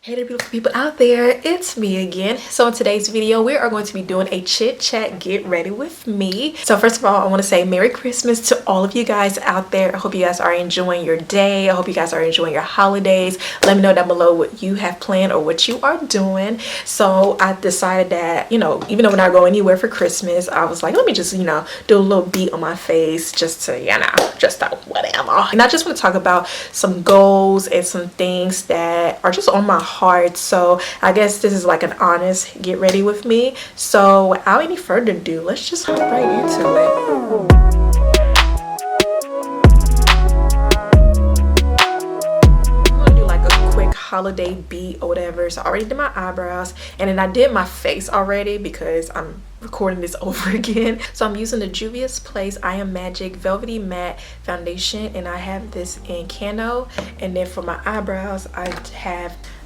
Hey there, beautiful people out there, it's me again. So in today's video we are going to be doing a chit chat get ready with me. So first of all, I want to say Merry Christmas to all of you guys out there. I hope you guys are enjoying your day. I hope you guys are enjoying your holidays. Let me know down below what you have planned or what you are doing. So I decided that, even though we're not going anywhere for Christmas, I was like, let me just do a little beat on my face just to whatever. And I just want to talk about some goals and some things that are just on my heart. So I guess this is like an honest get ready with me. So without any further ado, let's just hop right into it. Holiday beat or whatever. So I already did my eyebrows and then I did my face already because I'm recording this over again. So I'm using the Juvia's Place I Am Magic Velvety Matte Foundation, and I have this in Cano. And then for my eyebrows I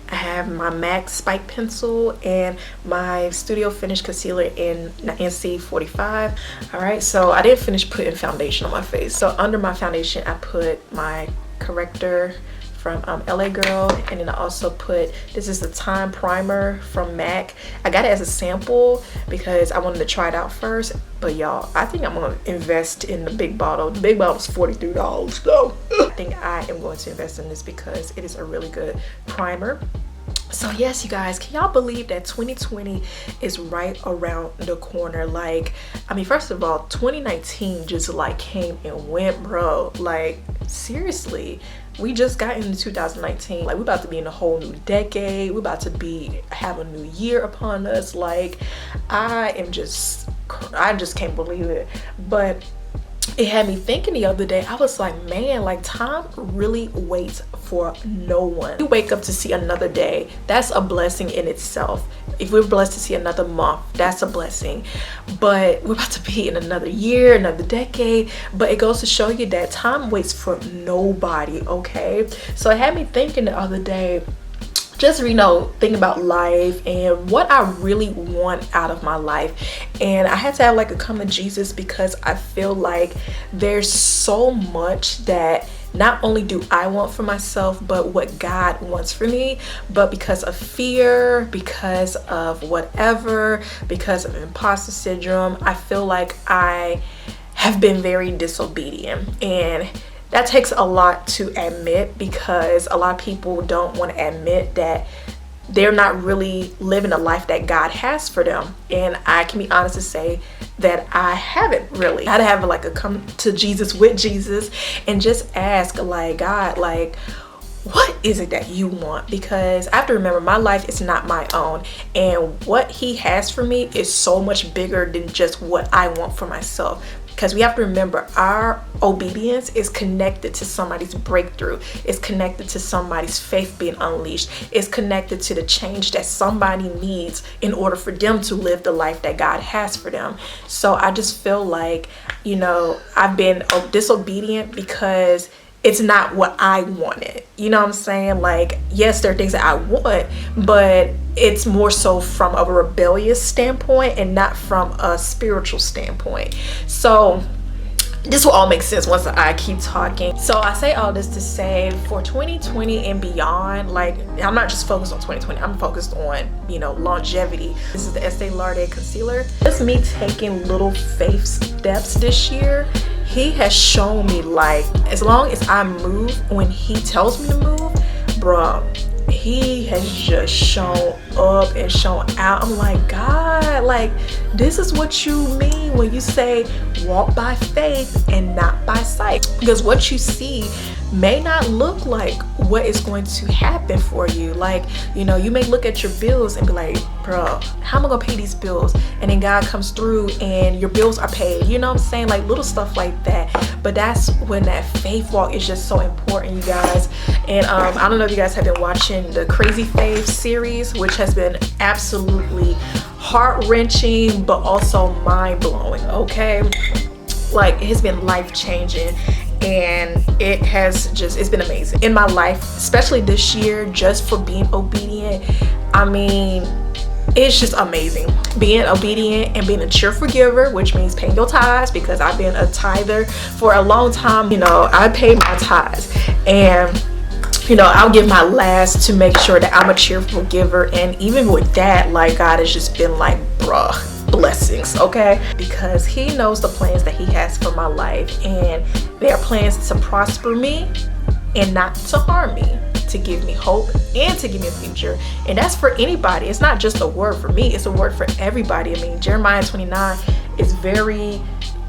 have my MAC Spike pencil and my Studio Finish concealer in NC 45. All right, so I didn't finish putting foundation on my face. So under my foundation I put my corrector from LA Girl, and then I also put, this is the Time Primer from MAC. I got it as a sample because I wanted to try it out first, but y'all, I think I'm gonna invest in the big bottle. The big bottle is $43 though. I think I am going to invest in this because it is a really good primer. So yes, you guys, can y'all believe that 2020 is right around the corner? Like, I mean, first of all, 2019 just like came and went, bro. Like, seriously, we just got into 2019. Like, we're about to be in a whole new decade. We're about to have a new year upon us. Like, I just can't believe it. But it had me thinking the other day. I was like, man, like, time really waits for no one. You wake up to see another day, that's a blessing in itself. If we're blessed to see another month, that's a blessing. But we're about to be in another year, another decade. But it goes to show you that time waits for nobody, okay? So it had me thinking the other day, just thinking about life and what I really want out of my life. And I had to have like a come to Jesus because I feel like there's so much that not only do I want for myself, but what God wants for me. But because of fear, because of whatever, because of imposter syndrome, I feel like I have been very disobedient. And that takes a lot to admit, because a lot of people don't want to admit that they're not really living the life that God has for them. And I can be honest to say that I haven't really. I had to have like a come to Jesus with Jesus and just ask, like, God, like, what is it that you want? Because I have to remember, my life is not my own, and what he has for me is so much bigger than just what I want for myself. Because we have to remember, our obedience is connected to somebody's breakthrough. It's connected to somebody's faith being unleashed. It's connected to the change that somebody needs in order for them to live the life that God has for them. So I just feel like, I've been disobedient because it's not what I wanted. You know what I'm saying? Like, yes, there are things that I want, but it's more so from a rebellious standpoint and not from a spiritual standpoint. So this will all make sense once I keep talking. So I say all this to say, for 2020 and beyond, like, I'm not just focused on 2020, I'm focused on, longevity. This is the Estee Lauder concealer. Just me taking little faith steps this year. He has shown me, like, as long as I move when he tells me to move, bruh, he has just shown up and shown out. I'm like, God, like, this is what you mean when you say walk by faith and not by sight. Because what you see may not look like what is going to happen for you. Like, you may look at your bills and be like, bro, how am I gonna pay these bills? And then God comes through and your bills are paid. You know what I'm saying? Like, little stuff like that. But that's when that faith walk is just so important, you guys. And I don't know if you guys have been watching the Crazy Faith series, which has been absolutely heart-wrenching but also mind-blowing, okay? Like, it has been life-changing, and it's been amazing in my life, especially this year, just for being obedient. I mean, it's just amazing being obedient and being a cheerful giver, which means paying your tithes, because I've been a tither for a long time. I paid my tithes, and you know, I'll give my last to make sure that I'm a cheerful giver. And even with that, like, God has just been like, bruh, blessings, okay? Because he knows the plans that he has for my life, and they are plans to prosper me and not to harm me, to give me hope and to give me a future. And that's for anybody. It's not just a word for me, it's a word for everybody. I mean, Jeremiah 29 is very,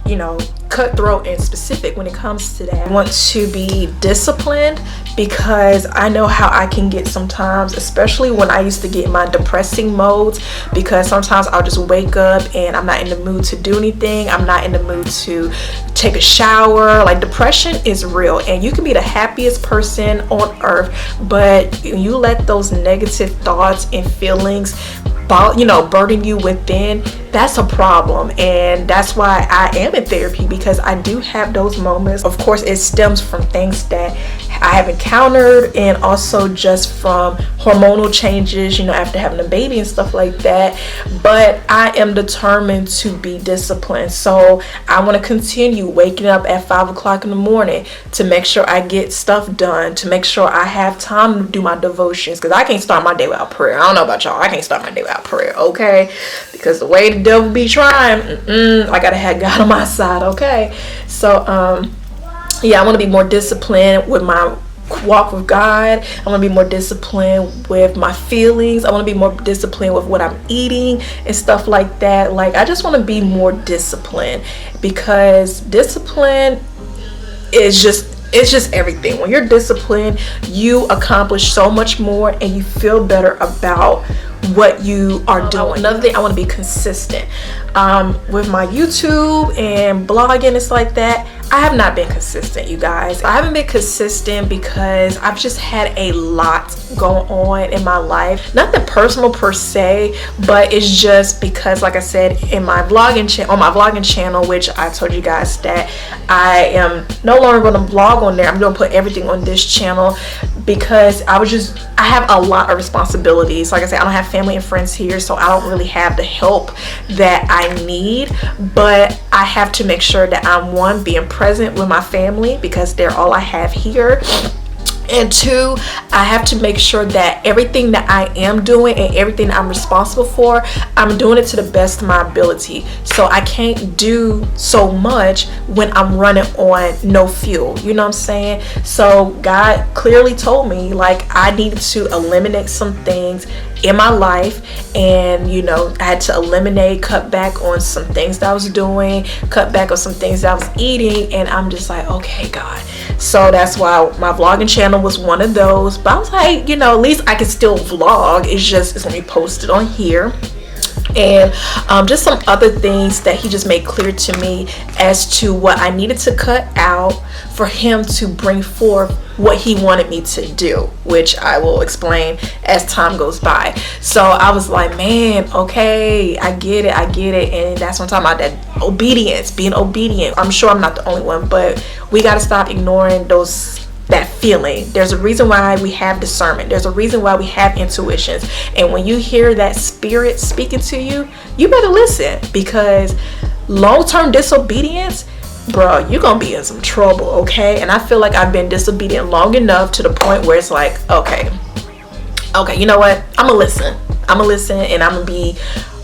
you know, cutthroat and specific when it comes to that. I want to be disciplined because I know how I can get sometimes, especially when I used to get my depressing modes, because sometimes I'll just wake up and I'm not in the mood to do anything. I'm not in the mood to take a shower. Like, depression is real, and you can be the happiest person on earth, but you let those negative thoughts and feelings, you know, burden you within. That's a problem, and that's why I am in therapy, because I do have those moments. Of course, it stems from things that I have encountered, and also just from hormonal changes, you know, after having a baby and stuff like that. But I am determined to be disciplined, so I want to continue waking up at 5 o'clock in the morning to make sure I get stuff done, to make sure I have time to do my devotions, because I can't start my day without prayer. I don't know about y'all, I can't start my day without prayer, okay? Because the way the devil be trying, I gotta have God on my side, okay? So yeah, I want to be more disciplined with my walk with God. I want to be more disciplined with my feelings. I want to be more disciplined with what I'm eating and stuff like that. Like, I just want to be more disciplined, because discipline is just everything. When you're disciplined, you accomplish so much more and you feel better about what you are doing. Another thing, I want to be consistent with my YouTube and blogging and stuff like that. I have not been consistent, you guys. I haven't been consistent because I've just had a lot going on in my life. Nothing personal per se, but it's just because, like I said, in my vlogging on my vlogging channel, which I told you guys that I am no longer going to vlog on there. I'm going to put everything on this channel, because I have a lot of responsibilities. Like I said, I don't have family and friends here, so I don't really have the help that I need, but I have to make sure that I'm, one, being present with my family, because they're all I have here, and two, I have to make sure that everything that I am doing and everything I'm responsible for, I'm doing it to the best of my ability. So I can't do so much when I'm running on no fuel, you know what I'm saying? So God clearly told me, like, I needed to eliminate some things in my life, and you know, I had to eliminate, cut back on some things that I was doing, cut back on some things that I was eating, and I'm just like, okay, God. So that's why my vlogging channel was one of those. But I was like, you know, at least I can still vlog. It's gonna be posted on here. And just some other things that he just made clear to me as to what I needed to cut out for him to bring forth what he wanted me to do, which I will explain as time goes by. So I was like, man, okay, I get it. And that's what I'm talking about, that obedience, being obedient. I'm sure I'm not the only one, but we got to stop ignoring that feeling. There's a reason why we have discernment. There's a reason why we have intuitions. And when you hear that spirit speaking to you, you better listen, because long-term disobedience, bro, you're gonna be in some trouble, okay? And I feel like I've been disobedient long enough to the point where it's like, okay, you know what? I'm gonna listen, and I'm gonna be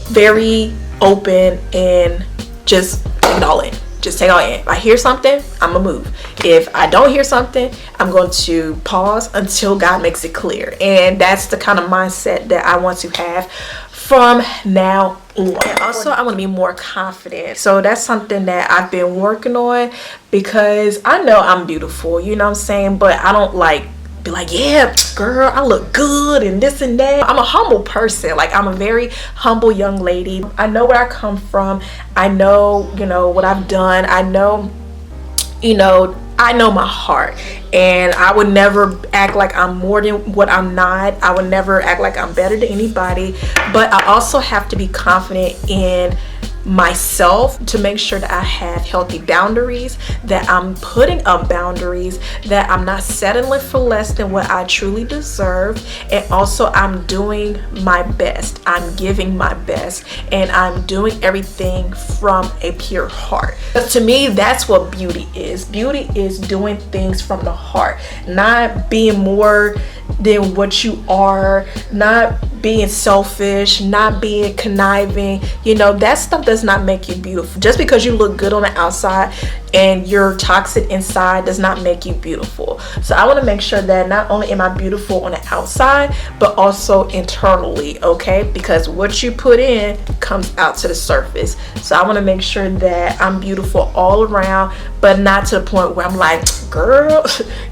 very open and just take it all in. Just take it all in. If I hear something, I'm gonna move. If I don't hear something, I'm going to pause until God makes it clear. And that's the kind of mindset that I want to have from now on. And also, I want to be more confident. So that's something that I've been working on, because I know I'm beautiful, you know what I'm saying? But I don't be like, yeah, girl, I look good and this and that. I'm a humble person. Like, I'm a very humble young lady. I know where I come from. I know, you know, what I've done. I know, you know, I know my heart, and I would never act like I'm more than what I'm not. I would never act like I'm better than anybody, but I also have to be confident in myself, to make sure that I have healthy boundaries, that I'm putting up boundaries, that I'm not settling for less than what I truly deserve, and also I'm doing my best, I'm giving my best, and I'm doing everything from a pure heart. Because to me, that's what beauty is. Beauty is doing things from the heart, not being more than what you are, not being selfish, not being conniving. You know, that stuff does not make you beautiful. Just because you look good on the outside and you're toxic inside does not make you beautiful. So I want to make sure that not only am I beautiful on the outside, but also internally, okay? Because what you put in comes out to the surface. So I want to make sure that I'm beautiful all around, but not to the point where I'm like, girl,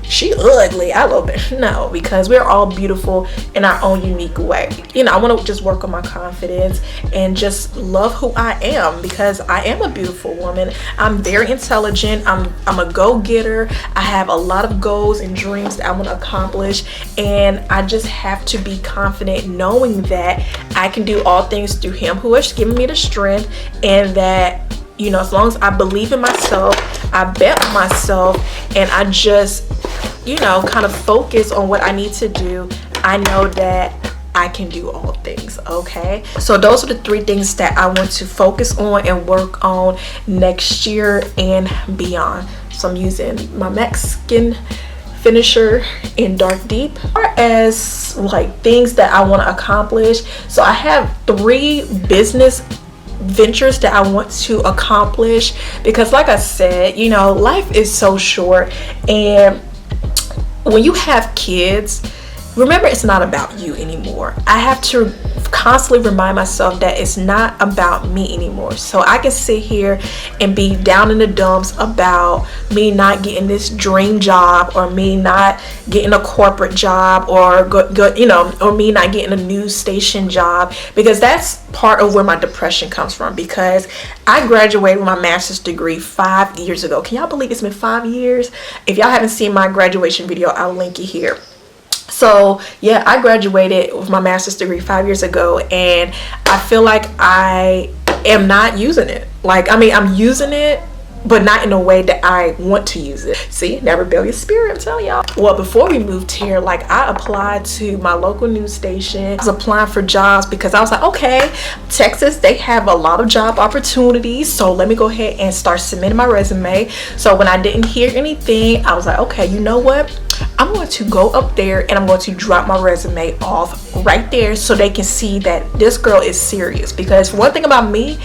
she ugly, I love it. No, because we're all beautiful in our own unique way. You know, I want to just work on my confidence and just love who I am, because I am a beautiful woman. I'm very intelligent. I'm a go-getter. I have a lot of goals and dreams that I want to accomplish, and I just have to be confident knowing that I can do all things through him who has given me the strength, and that, you know, as long as I believe in myself, I bet on myself, and I just, you know, kind of focus on what I need to do, I know that I can do all things, okay? So those are the 3 things that I want to focus on and work on next year and beyond. So I'm using my MAC Skin Finisher in Dark Deep. As far as like things that I want to accomplish, so I have 3 business ventures that I want to accomplish, because like I said, you know, life is so short, and when you have kids, remember, it's not about you anymore. I have to constantly remind myself that it's not about me anymore. So I can sit here and be down in the dumps about me not getting this dream job, or me not getting a corporate job, or you know, or me not getting a news station job, because that's part of where my depression comes from. Because I graduated with my master's degree 5 years ago. Can y'all believe it's been 5 years? If y'all haven't seen my graduation video, I'll link it here. So yeah, I graduated with my master's degree 5 years ago, and I feel like I am not using it. Like, I mean, I'm using it, but not in a way that I want to use it. See, that rebellious spirit, I'm telling y'all. Well, before we moved here, like, I applied to my local news station. I was applying for jobs because I was like, okay, Texas, they have a lot of job opportunities, so let me go ahead and start submitting my resume. So when I didn't hear anything, I was like, okay, you know what? I'm going to go up there and I'm going to drop my resume off right there so they can see that this girl is serious. Because one thing about me,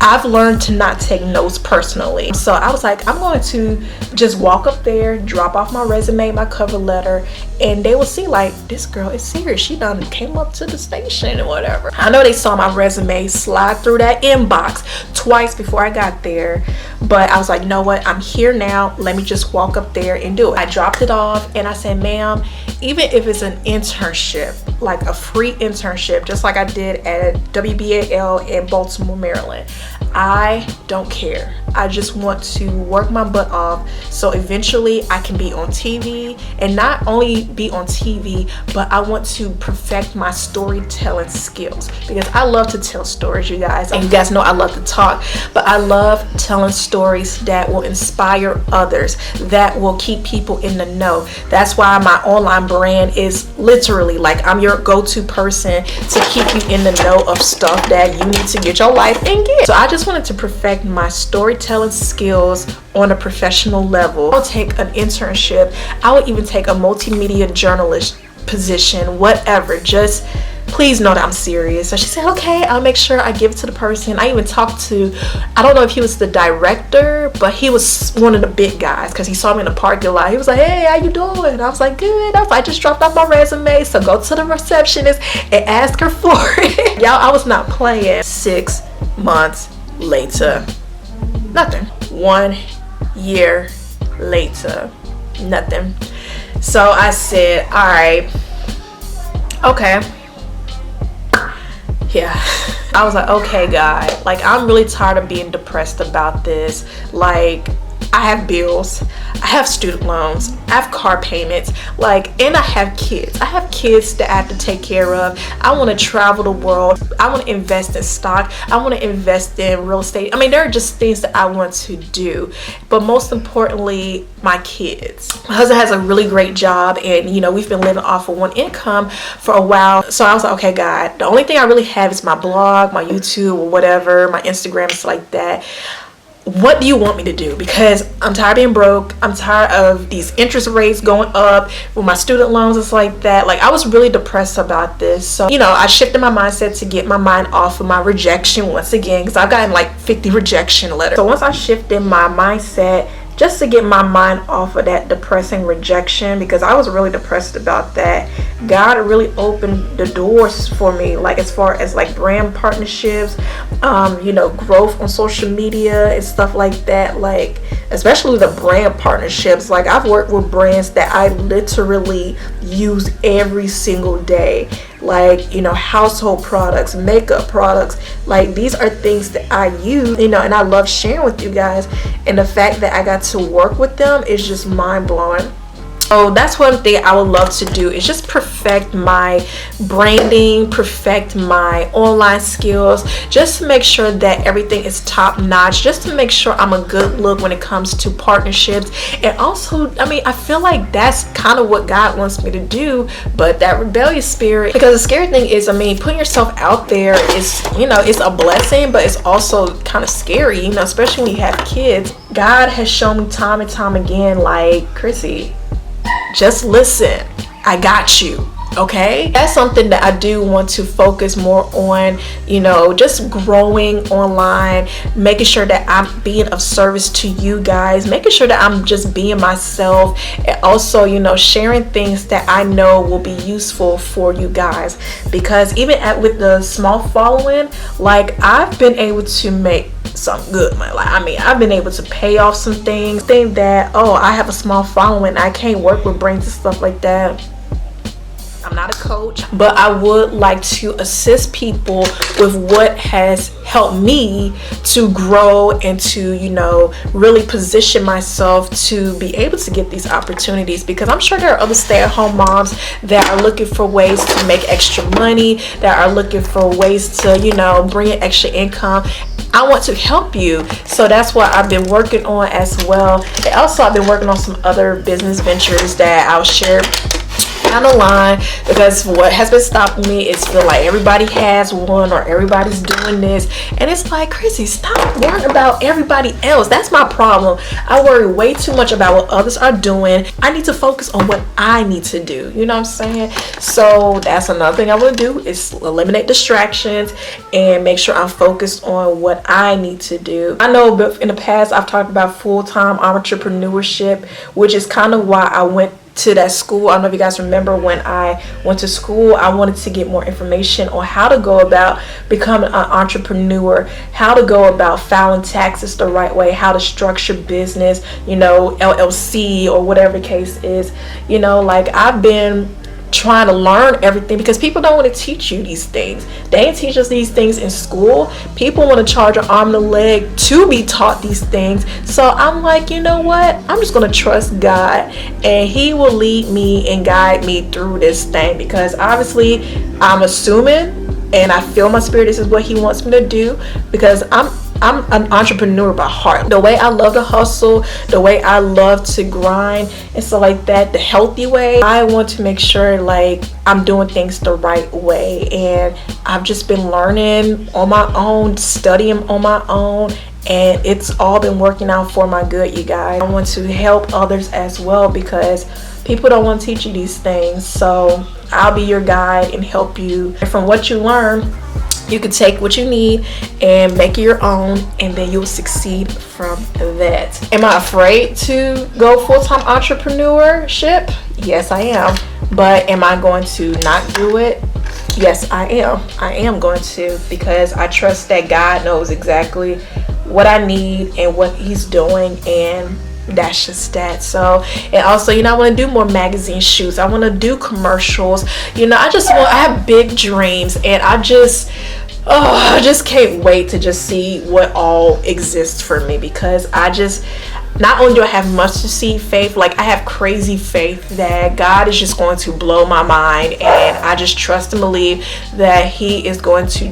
I've learned to not take no's personally. So I was like, I'm going to just walk up there, drop off my resume, my cover letter, and they will see like, this girl is serious. She done came up to the station or whatever. I know they saw my resume slide through that inbox twice before I got there, but I was like, you know what? I'm here now. Let me just walk up there and do it. I dropped it off and I said, ma'am, even if it's an internship, like a free internship, just like I did at WBAL in Baltimore, Maryland, I don't care. I just want to work my butt off so eventually I can be on TV, and not only be on TV, but I want to perfect my storytelling skills, because I love to tell stories, you guys, and you guys know I love to talk, but I love telling stories that will inspire others, that will keep people in the know. That's why my online brand is literally like, I'm your go-to person to keep you in the know of stuff that you need to get your life and get. So I just wanted to perfect my storytelling skills on a professional level. I'll take an internship. I would even take a multimedia journalist position, whatever. Just please know that I'm serious. So she said, okay, I'll make sure I give it to the person. I even talked to, I don't know if he was the director, but he was one of the big guys, because he saw me in the parking lot. He was like, hey, how you doing? I was like, good. I just dropped off my resume, so go to the receptionist and ask her for it. Y'all, I was not playing. 6 months later, nothing. 1 year later, nothing. So I said, all right, okay. Yeah, I was like, okay, God, like, I'm really tired of being depressed about this. Like, I have bills, I have student loans, I I have car payments, like, and I have kids. I have kids that I have to take care of. I want to travel the world. I want to invest in stock. I want to invest in real estate. I mean, there are just things that I want to do, but most importantly, my kids. My husband has a really great job, and you know, we've been living off of one income for a while. So I was like, okay, God, the only thing I really have is my blog, my YouTube, or whatever, my Instagram, stuff like that. What do you want me to do? Because I'm tired of being broke. I'm tired of these interest rates going up with my student loans and stuff like that. Like, I was really depressed about this. So, you know, I shifted my mindset to get my mind off of my rejection once again, because I've gotten like 50 rejection letters. So once I shifted my mindset just to get my mind off of that depressing rejection, because I was really depressed about that, God really opened the doors for me, like as far as like brand partnerships, you know, growth on social media and stuff like that. Like, especially the brand partnerships, like I've worked with brands that I literally use every single day, like, you know, household products, makeup products. Like, these are things that I use, you know, and I love sharing with you guys, and the fact that I got to work with them is just mind-blowing. So that's one thing I would love to do, is just perfect my branding, perfect my online skills, just to make sure that everything is top notch, just to make sure I'm a good look when it comes to partnerships. And also, I mean, I feel like that's kind of what God wants me to do, but that rebellious spirit, because the scary thing is, I mean, putting yourself out there is, you know, it's a blessing, but it's also kind of scary, you know, especially when you have kids. God has shown me time and time again, like, Chrissy, just listen, I got you, okay? That's something that I do want to focus more on, you know, just growing online, making sure that I'm being of service to you guys, making sure that I'm just being myself, and also, you know, sharing things that I know will be useful for you guys. Because even with the small following, like, I've been able to make some good money. Like, I mean, I've been able to pay off some things. Think that, oh, I have a small following, I can't work with brains and stuff like that. I'm not a coach, but I would like to assist people with what has helped me to grow and to, you know, really position myself to be able to get these opportunities. Because I'm sure there are other stay-at-home moms that are looking for ways to make extra money, that are looking for ways to, you know, bring in extra income. I want to help you. So that's what I've been working on as well. And also, I've been working on some other business ventures that I'll share down the line, because what has been stopping me is feel like everybody has one or everybody's doing this, and it's like, Chrissy, stop worrying about everybody else. That's my problem. I worry way too much about what others are doing. I need to focus on what I need to do, you know what I'm saying? So that's another thing I want to do, is eliminate distractions and make sure I'm focused on what I need to do. I know in the past I've talked about full-time entrepreneurship, which is kind of why I went to that school. I don't know if you guys remember, when I went to school, I wanted to get more information on how to go about becoming an entrepreneur, how to go about filing taxes the right way, how to structure business, you know, LLC or whatever the case is. You know, like, I've been trying to learn everything, because people don't want to teach you these things. They didn't teach us these things in school. People want to charge an arm and a leg to be taught these things. So I'm like, you know what, I'm just going to trust God, and He will lead me and guide me through this thing. Because obviously, I'm assuming, and I feel my spirit, this is what He wants me to do, because I'm an entrepreneur by heart. The way I love to hustle, the way I love to grind and stuff like that, the healthy way, I want to make sure, like, I'm doing things the right way. And I've just been learning on my own, studying on my own, and it's all been working out for my good, you guys. I want to help others as well, because people don't want to teach you these things. So I'll be your guide and help you. And from what you learn, you can take what you need and make it your own, and then you'll succeed from that. Am I afraid to go full-time entrepreneurship? Yes, I am. But am I going to not do it? Yes, I am. I am going to, because I trust that God knows exactly what I need and what He's doing, and that's just that. So, and also, you know, I want to do more magazine shoots. I want to do commercials. You know, I have big dreams, and I just can't wait to just see what all exists for me, because not only do I have mustard seed faith, like I have crazy faith that God is just going to blow my mind, and I just trust and believe that he is going to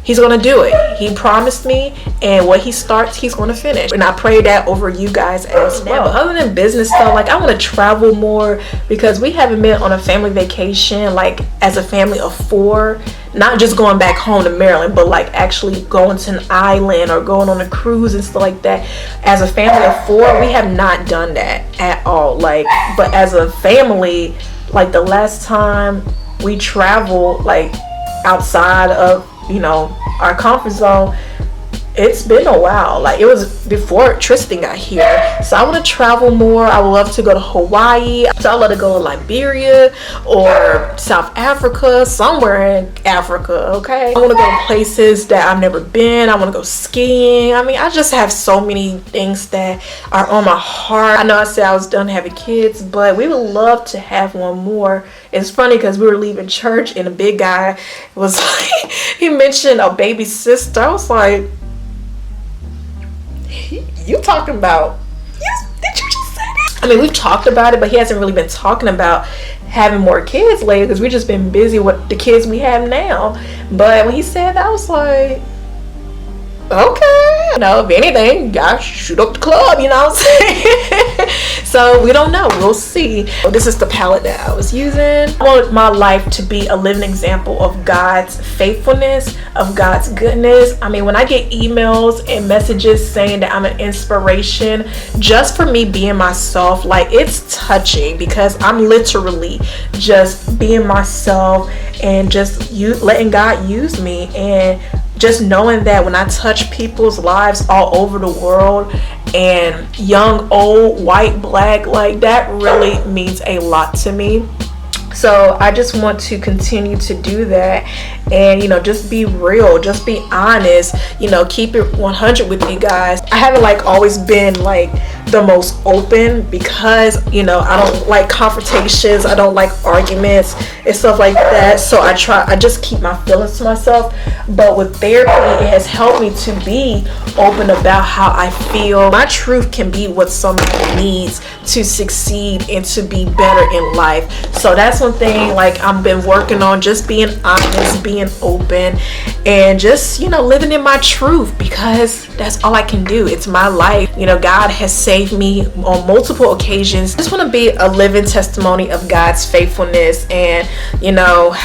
he's going to do it. He promised me, and what he starts, he's going to finish. And I pray that over you guys as well. But other than business stuff, like I want to travel more, because we haven't been on a family vacation, like as a family of 4, not just going back home to Maryland, but like actually going to an island or going on a cruise and stuff like that. As a family of 4, we have not done that at all. Like, but as a family, like the last time we traveled, like outside of, you know, our comfort zone, it's been a while. Like it was before Tristan got here. So I want to travel more. I would love to go to Hawaii. So I love to go to Liberia or South Africa, somewhere in Africa. Okay, I want to go to places that I've never been. I want to go skiing. I mean, I just have so many things that are on my heart. I know I said I was done having kids, but we would love to have one more. It's funny because we were leaving church and a big guy was like, he mentioned a baby sister. I was like, you talking about, yes, did you just say that? I mean, we've talked about it, but he hasn't really been talking about having more kids lately, because we've just been busy with the kids we have now. But when he said that, I was like, okay, you know, if anything, guys, shoot up the club, you know what I'm saying? So we don't know, we'll see. This is the palette that I was using. I want my life to be a living example of God's faithfulness, of God's goodness. I mean, when I get emails and messages saying that I'm an inspiration just for me being myself, like it's touching, because I'm literally just being myself and just letting God use me, and just knowing that when I touch people's lives all over the world, and young, old, white, black, like that really means a lot to me. So I just want to continue to do that, and you know, just be real, just be honest, you know, keep it 100 with you guys. I haven't like always been like the most open, because you know, I don't like confrontations, I don't like arguments and stuff like that. So I just keep my feelings to myself. But with therapy, it has helped me to be open about how I feel. My truth can be what somebody needs to succeed and to be better in life. So that's one thing like I've been working on, just being honest, being open, and just, you know, living in my truth, because that's all I can do. It's my life. You know, God has saved me on multiple occasions. I just want to be a living testimony of God's faithfulness. And you know,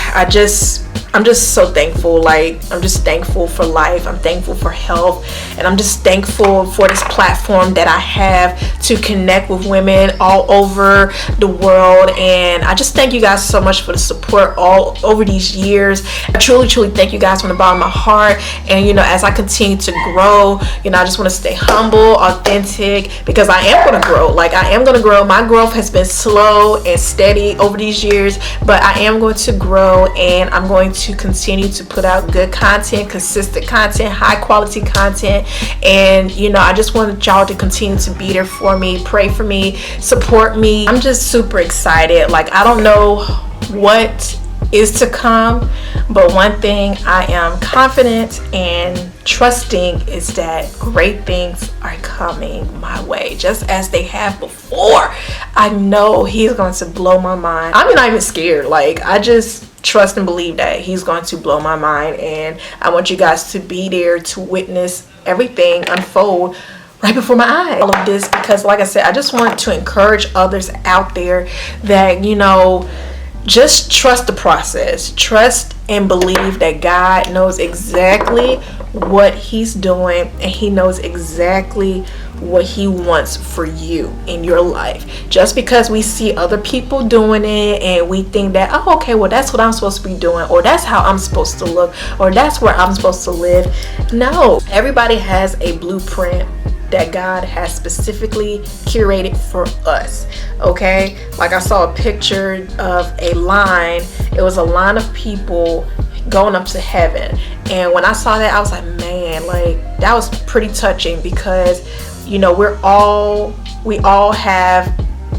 I'm just so thankful. Like, I'm just thankful for life. I'm thankful for health. And I'm just thankful for this platform that I have to connect with women all over the world. And I just thank you guys so much for the support all over these years. I truly, truly thank you guys from the bottom of my heart. And, you know, as I continue to grow, you know, I just want to stay humble, authentic, because I am going to grow. Like, I am going to grow. My growth has been slow and steady over these years, but I am going to grow, and I'm going to continue to put out good content, consistent content, high quality content. And you know, I just want y'all to continue to be there for me, pray for me, support me. I'm just super excited. Like, I don't know what is to come, but one thing I am confident and trusting is that great things are coming my way, just as they have before. I know he's going to blow my mind. I'm not even scared. Like, I just trust and believe that he's going to blow my mind, and I want you guys to be there to witness everything unfold right before my eyes. All of this because, like I said, I just want to encourage others out there that, you know, just trust the process. Trust and believe that God knows exactly what he's doing, and he knows exactly what he wants for you in your life. Just because we see other people doing it and we think that, oh, okay, well, that's what I'm supposed to be doing, or that's how I'm supposed to look, or that's where I'm supposed to live. No, everybody has a blueprint that God has specifically curated for us. Okay, like I saw a picture of a line. It was a line of people going up to heaven, and when I saw that, I was like, man, like, that was pretty touching, because you know, we all have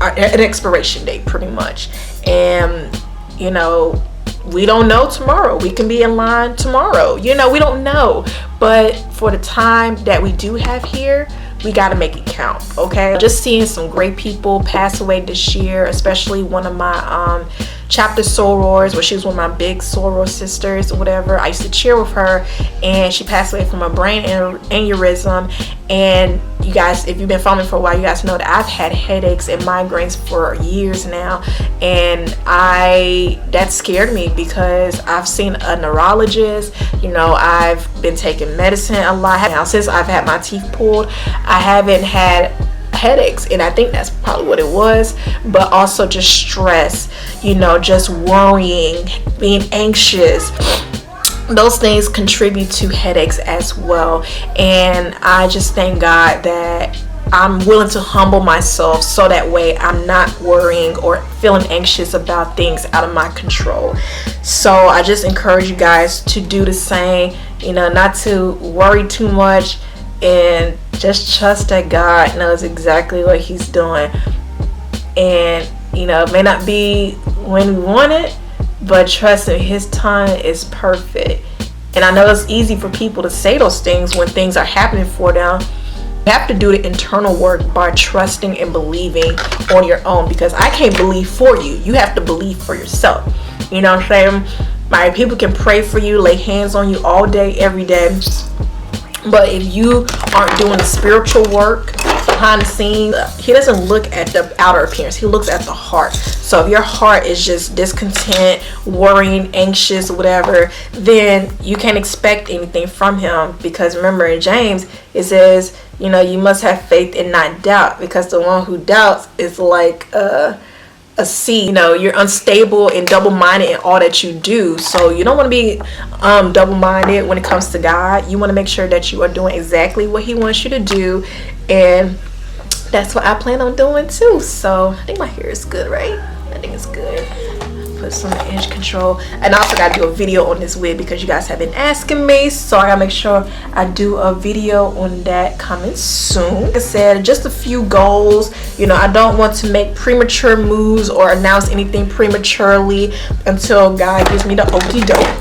an expiration date pretty much, and you know, we don't know tomorrow. We can be in line tomorrow, you know, we don't know. But for the time that we do have here, we got to make it count, okay? Just seeing some great people pass away this year, especially one of my chapter sorors, where she was one of my big soror sisters or whatever. I used to cheer with her, and she passed away from a brain aneurysm. And you guys, if you've been following me for a while, you guys know that I've had headaches and migraines for years now, and that scared me because I've seen a neurologist. You know, I've been taking medicine a lot now. Since I've had my teeth pulled, I haven't had headaches, and I think that's probably what it was. But also just stress, you know, just worrying, being anxious, those things contribute to headaches as well. And I just thank God that I'm willing to humble myself, so that way I'm not worrying or feeling anxious about things out of my control. So I just encourage you guys to do the same, you know, not to worry too much, and just trust that God knows exactly what he's doing. And you know, it may not be when we want it, but trust him, his time is perfect. And I know it's easy for people to say those things when things are happening for them. You have to do the internal work by trusting and believing on your own, because I can't believe for you. You have to believe for yourself. You know what I'm saying? My people can pray for you, lay hands on you all day, every day. But if you aren't doing the spiritual work behind the scenes, he doesn't look at the outer appearance. He looks at the heart. So if your heart is just discontent, worrying, anxious, whatever, then you can't expect anything from him. Because remember, in James, it says, you know, you must have faith and not doubt, because the one who doubts is like a seed. You know, you're unstable and double-minded in all that you do. So you don't want to be double-minded when it comes to God. You want to make sure that you are doing exactly what he wants you to do, and that's what I plan on doing too. So I think my hair is good, right? I think it's good. Put some edge control, and I also got to do a video on this wig because you guys have been asking me, so I gotta make sure I do a video on that coming soon. Like I said, just a few goals. You know, I don't want to make premature moves or announce anything prematurely until God gives me the okie doke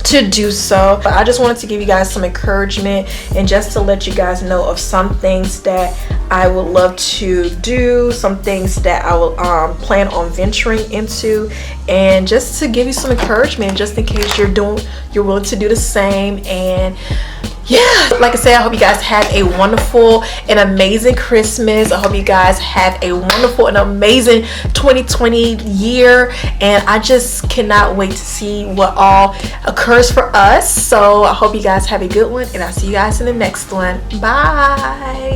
to do so. But I just wanted to give you guys some encouragement, and just to let you guys know of some things that I would love to do, some things that I will plan on venturing into, and just to give you some encouragement, just in case you're willing to do the same. And yeah, like I said, I hope you guys have a wonderful and amazing Christmas. I hope you guys have a wonderful and amazing 2020 year, and I just cannot wait to see what all occurs for us. So I hope you guys have a good one, and I'll see you guys in the next one. Bye.